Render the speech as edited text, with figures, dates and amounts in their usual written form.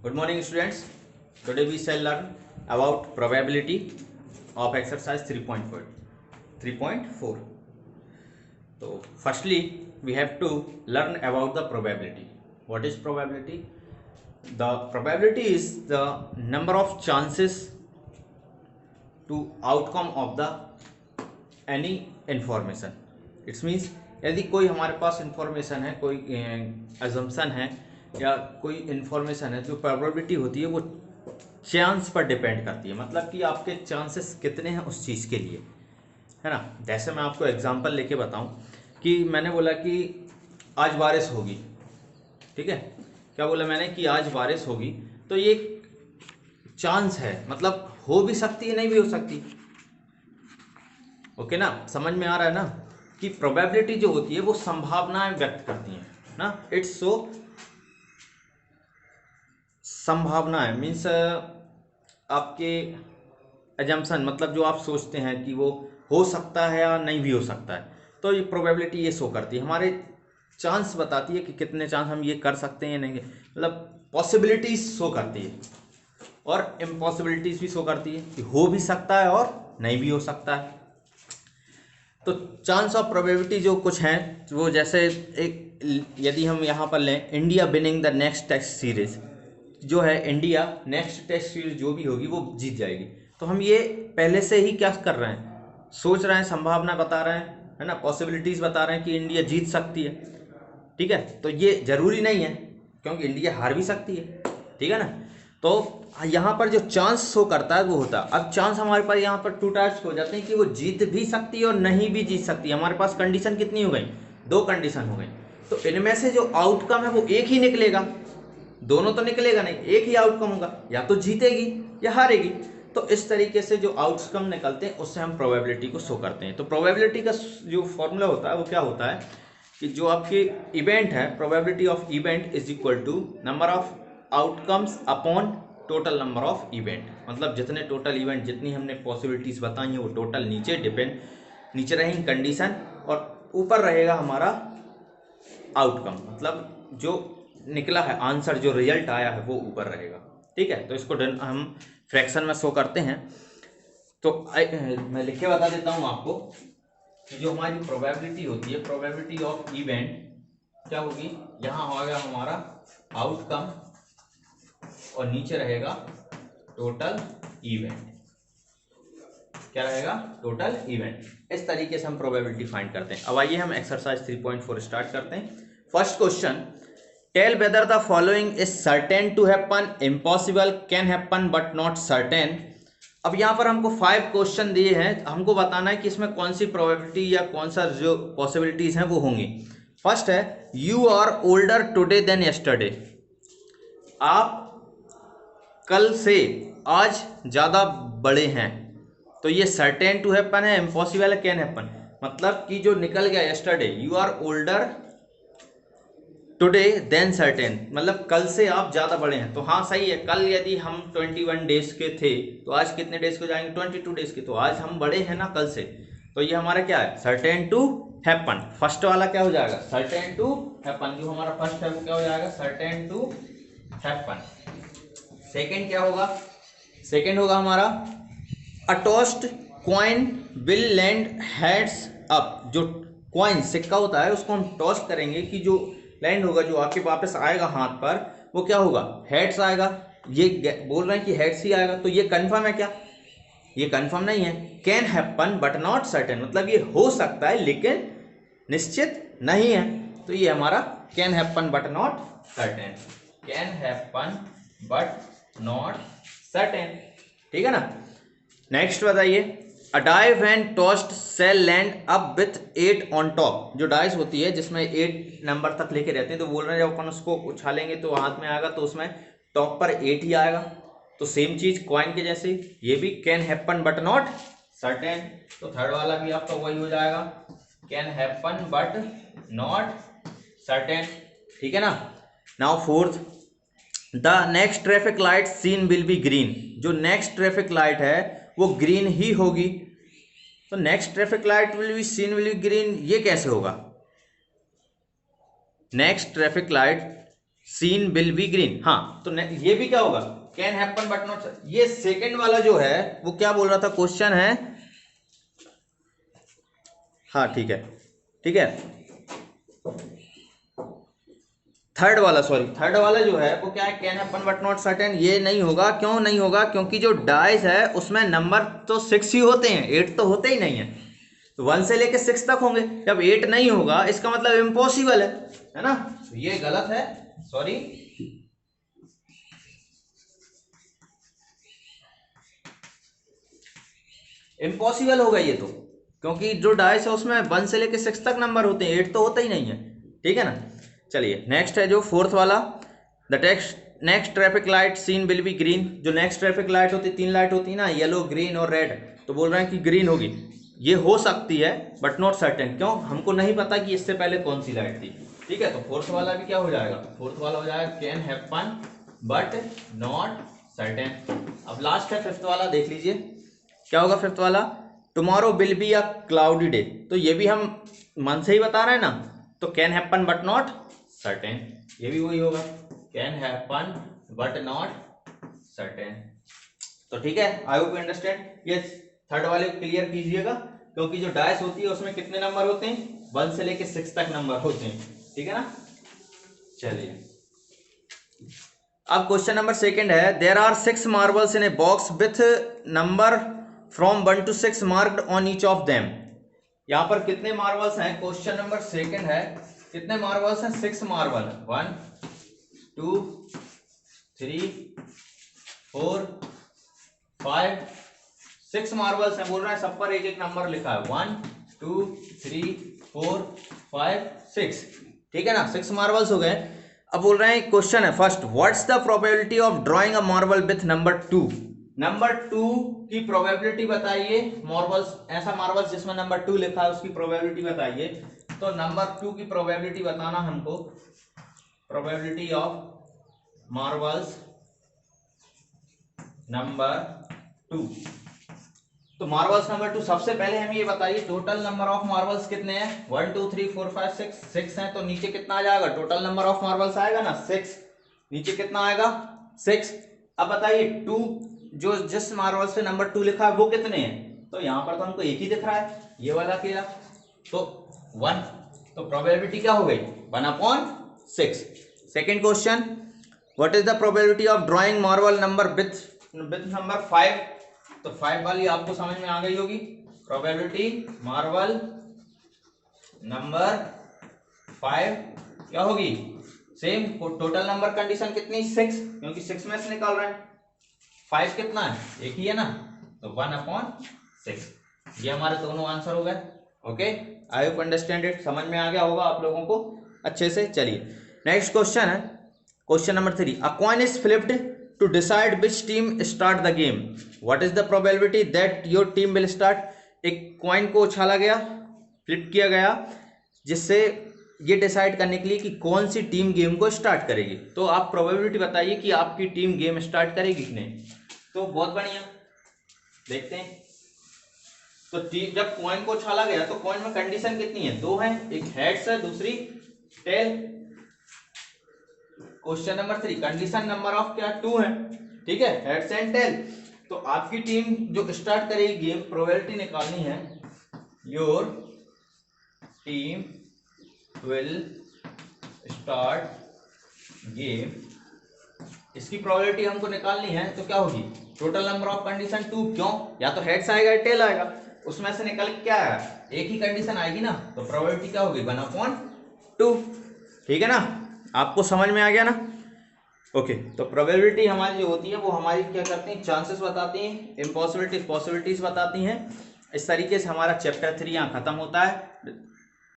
Good morning, students. Today we shall learn about probability of exercise 3.4. So, firstly, we have to learn about the probability. What is probability? The probability is the number of chances to outcome of the any information. It means यदि कोई हमारे पास information है, कोई assumption है या कोई information है, जो प्रोबेबिलिटी होती है वो चांस पर डिपेंड करती है। मतलब कि आपके चांसेस कितने हैं उस चीज़ के लिए, है ना। जैसे मैं आपको एग्जांपल लेके बताऊं कि मैंने बोला कि आज बारिश होगी, ठीक है। क्या बोला मैंने कि आज बारिश होगी, तो ये चांस है, मतलब हो भी सकती है, नहीं भी हो सकती। ओके ना, समझ में आ रहा है ना कि प्रोबेबिलिटी जो होती है वो संभावनाएं व्यक्त करती हैं ना। इट्स सो संभावनाएं मीन्स आपके एजम्पशन, मतलब जो आप सोचते हैं कि वो हो सकता है या नहीं भी हो सकता है, तो ये प्रोबेबिलिटी ये शो करती है, हमारे चांस बताती है कि कितने चांस हम ये कर सकते हैं या नहीं। मतलब पॉसिबिलिटीज शो करती है और इम्पॉसिबिलिटीज भी शो करती है कि हो भी सकता है और नहीं भी हो सकता है। तो चांस ऑफ प्रोबेबिलिटी जो कुछ हैं वो जैसे एक, यदि हम यहाँ पर लें India winning the next test series, जो है इंडिया नेक्स्ट टेस्ट सीरीज जो भी होगी वो जीत जाएगी। तो हम ये पहले से ही क्या कर रहे हैं, सोच रहे हैं, संभावना बता रहे हैं, है ना, पॉसिबिलिटीज बता रहे हैं कि इंडिया जीत सकती है, ठीक है। तो ये जरूरी नहीं है क्योंकि इंडिया हार भी सकती है, ठीक है ना। तो यहाँ पर जो चांस शो करता है वो होता है। अब चांस हमारे पास यहाँ पर टू टाइप्स हो जाते हैं कि वो जीत भी सकती है और नहीं भी जीत सकती है। हमारे पास कंडीशन कितनी हो गई, दो कंडीशन हो गई। तो इनमें से जो आउटकम है वो एक ही निकलेगा, दोनों तो निकलेगा नहीं, एक ही आउटकम होगा, या तो जीतेगी या हारेगी। तो इस तरीके से जो आउटकम निकलते हैं उससे हम प्रोबेबिलिटी को शो करते हैं। तो प्रोबेबिलिटी का जो फॉर्मूला होता है वो क्या होता है कि जो आपकी इवेंट है, probability of event is equal to number of outcomes upon total number of event. मतलब जितने टोटल इवेंट, जितनी हमने पॉसिबिलिटीज बताई हैं वो टोटल नीचे नीचे रहेंगी कंडीशन, और ऊपर रहेगा हमारा आउटकम, मतलब जो निकला है आंसर, जो रिजल्ट आया है वो ऊपर रहेगा, ठीक है। तो इसको हम फ्रैक्शन में शो करते हैं। तो मैं लिख के बता देता हूँ आपको कि जो हमारी प्रोबेबिलिटी होती है, प्रोबेबिलिटी ऑफ इवेंट क्या होगी, यहाँ होगा हमारा आउटकम और नीचे रहेगा टोटल इवेंट। क्या रहेगा, टोटल इवेंट। इस तरीके से हम प्रोबेबिलिटी फाइंड करते हैं। अब आइए हम एक्सरसाइज 3.4 स्टार्ट करते हैं। First question, tell whether the following is certain to happen, impossible, can happen but not certain. अब यहाँ पर हमको 5 क्वेश्चन दिए हैं, हमको बताना है कि इसमें कौन सी प्रोबेबिलिटी या कौन सा जो पॉसिबिलिटीज हैं वो होंगी। फर्स्ट है, you are older today than yesterday. आप कल से आज ज्यादा बड़े हैं, तो ये सर्टेन टू हैपन है, इम्पॉसिबल है, कैन हैपन। मतलब कि जो निकल गया yesterday, you are older today than certain, मतलब कल से आप ज्यादा बड़े हैं। तो हाँ सही है, कल यदि हम 21 डेज के थे तो आज कितने डेज के जाएंगे, 22 डेज के। तो आज हम बड़े हैं ना कल से, तो ये हमारा क्या है, सर्टेन टू हैपन। फर्स्ट वाला क्या हो जाएगा, सर्टेन टू हैपन, जो हमारा फर्स्ट है वो क्या हो जाएगा, सर्टेन टू हैपन। सेकेंड क्या होगा, सेकेंड होगा हमारा a tossed coin will land heads up. जो कॉइन सिक्का होता है उसको हम टॉस करेंगे कि जो लैंड होगा, जो आके वापस आएगा हाथ पर, वो क्या होगा, हेड्स आएगा। ये बोल रहे हैं कि हेड्स ही आएगा, तो ये कंफर्म है क्या, ये कंफर्म नहीं है। Can happen but not certain, मतलब ये हो सकता है लेकिन निश्चित नहीं है। तो ये हमारा can happen but not certain, can happen but not certain, ठीक है ना। नेक्स्ट बताइए, a die when tossed shall land up with 8 on top. जो डाइस होती है जिसमें 8 नंबर तक लेके रहते हैं, तो बोल रहे हैं जब अपन उसको उछालेंगे तो हाथ में आएगा तो उसमें टॉप पर 8 ही आएगा। तो सेम चीज कॉइन के जैसे ये भी can happen but not certain. तो थर्ड वाला भी आपका वही हो जाएगा, can happen but not certain, ठीक है ना। Now fourth, the next traffic light seen will be green. जो नेक्स्ट ट्रैफिक लाइट है वो ग्रीन ही होगी। तो next traffic light will be seen will be green, ये कैसे होगा, next traffic light seen will be green. हाँ, तो ये भी क्या होगा, कैन हैपन बट नॉट। ये सेकंड वाला जो है वो क्या बोल रहा था, क्वेश्चन है, हाँ ठीक है, ठीक है, थर्ड वाला जो है वो क्या है, can happen but not certain. ये नहीं होगा, क्यों नहीं होगा, क्योंकि जो डाइस है उसमें नंबर तो 6 ही होते हैं, 8 तो होते ही नहीं है। तो 1 से लेके 6 तक होंगे, जब 8 नहीं होगा इसका मतलब इम्पॉसिबल है ना। तो ये गलत है, सॉरी, इम्पॉसिबल होगा ये तो, क्योंकि जो डाइस है उसमें 1 से लेके 6 तक नंबर होते हैं, 8 तो होता ही नहीं है, ठीक है ना। चलिए नेक्स्ट है जो फोर्थ वाला, the next traffic light seen will be green. जो नेक्स्ट ट्रैफिक लाइट होती है, 3 लाइट होती है ना, येलो, ग्रीन और रेड, तो बोल रहे हैं कि ग्रीन होगी। ये हो सकती है बट नॉट सर्टेन, क्यों, हमको नहीं पता कि इससे पहले कौन सी लाइट थी, ठीक है। तो फोर्थ वाला भी क्या हो जाएगा, फोर्थ वाला हो जाएगा can happen but not certain. अब लास्ट है फिफ्थ वाला, देख लीजिए क्या होगा फिफ्थ वाला, tomorrow will be a cloudy day. तो ये भी हम मन से ही बता रहे हैं ना, तो can happen but not certain, ये भी वही होगा, can happen but not certain. तो ठीक है, आई होप यू अंडरस्टैंड। ये थर्ड वाले क्लियर कीजिएगा, क्योंकि जो डाइस होती है उसमें कितने नंबर होते हैं, 1 से लेके 6 तक नंबर होते हैं, ठीक है ना। चलिए अब क्वेश्चन नंबर सेकंड है, there are 6 marbles in a box with number from 1 to 6 marked on each of them. यहाँ पर कितने मार्बल्स हैं, क्वेश्चन नंबर सेकंड है, कितने मार्बल्स हैं, 6 मार्बल, 1 2 3 4 5 6 मार्बल्स हैं, बोल रहा है सब पर एक एक नंबर लिखा है, 1 2 3 4 5 6, ठीक है ना, 6 मार्बल्स हो गए। अब बोल रहे हैं क्वेश्चन है first, what's the probability of drawing a marble with number 2। Number 2 की प्रोबेबिलिटी बताइए, मार्बल्स, ऐसा मार्बल्स जिसमें नंबर 2 लिखा है उसकी प्रोबेबिलिटी बताइए। तो नंबर 2 की प्रोबेबिलिटी बताना हमको, प्रोबेबिलिटी ऑफ मार्बल्स नंबर 2। तो मार्बल्स नंबर 2, सबसे पहले हम ये बताइए टोटल नंबर ऑफ मार्बल्स कितने हैं, 1 2 3 4 5 6, 6 हैं, तो नीचे कितना आ जाएगा, टोटल नंबर ऑफ मार्बल्स आएगा ना 6, नीचे कितना आएगा 6। अब बताइए 2, जो जिस मार्बल से नंबर 2 लिखा है वो कितने हैं, तो यहां पर तो हमको एक ही दिख रहा है, ये वाला अकेला, तो 1, तो प्रोबेबिलिटी क्या हो गई 1/6। Second question, what is the probability of drawing marble number with number 5। तो 5 वाली आपको समझ में आ गई होगी, प्रोबेबिलिटी मार्बल नंबर 5 क्या होगी, सेम, टोटल नंबर कंडीशन कितनी 6, क्योंकि 6 में से निकाल रहे हैं, 5 कितना है, एक ही है ना, तो 1/6। ये हमारे दोनों आंसर हो गए। Okay, I hope understand it, समझ में आ गया होगा आप लोगों को अच्छे से। चलिए नेक्स्ट क्वेश्चन है, question number 3, a coin is flipped to decide which team start the game, what is the probability that your team will start. एक कॉइन को उछाला गया, फ्लिप किया गया, जिससे ये डिसाइड करने के लिए कि कौन सी टीम गेम को स्टार्ट करेगी। तो आप प्रोबेबिलिटी बताइए कि आपकी टीम गेम स्टार्ट करेगी कि नहीं। तो बहुत बढ़िया, देखते हैं। तो टीम, जब कॉइन को उछाला गया तो कॉइन में कंडीशन कितनी है, 2 है, एक हेड्स है दूसरी tail. Question number 3, condition number of क्या 2 है, ठीक है, हेड्स एंड टेल। तो आपकी टीम जो स्टार्ट करेगी गेम, प्रोबेबिलिटी निकालनी है, your team will start game, इसकी प्रोबेबिलिटी हमको निकालनी है, तो क्या होगी, टोटल नंबर ऑफ कंडीशन 2, क्यों, या तो हेड्स आएगा या टेल आएगा, उसमें से निकल क्या आएगा, एक ही कंडीशन आएगी ना, तो प्रोबेबिलिटी क्या होगी 1/2, ठीक है ना, आपको समझ में आ गया ना। ओके, तो प्रोबेबिलिटी हमारी जो होती है वो हमारी क्या करती हैं, चांसेस बताती हैं, इम्पॉसिबिलिटीज पॉसिबिलिटीज बताती हैं। इस तरीके से हमारा चैप्टर 3 यहाँ खत्म होता है।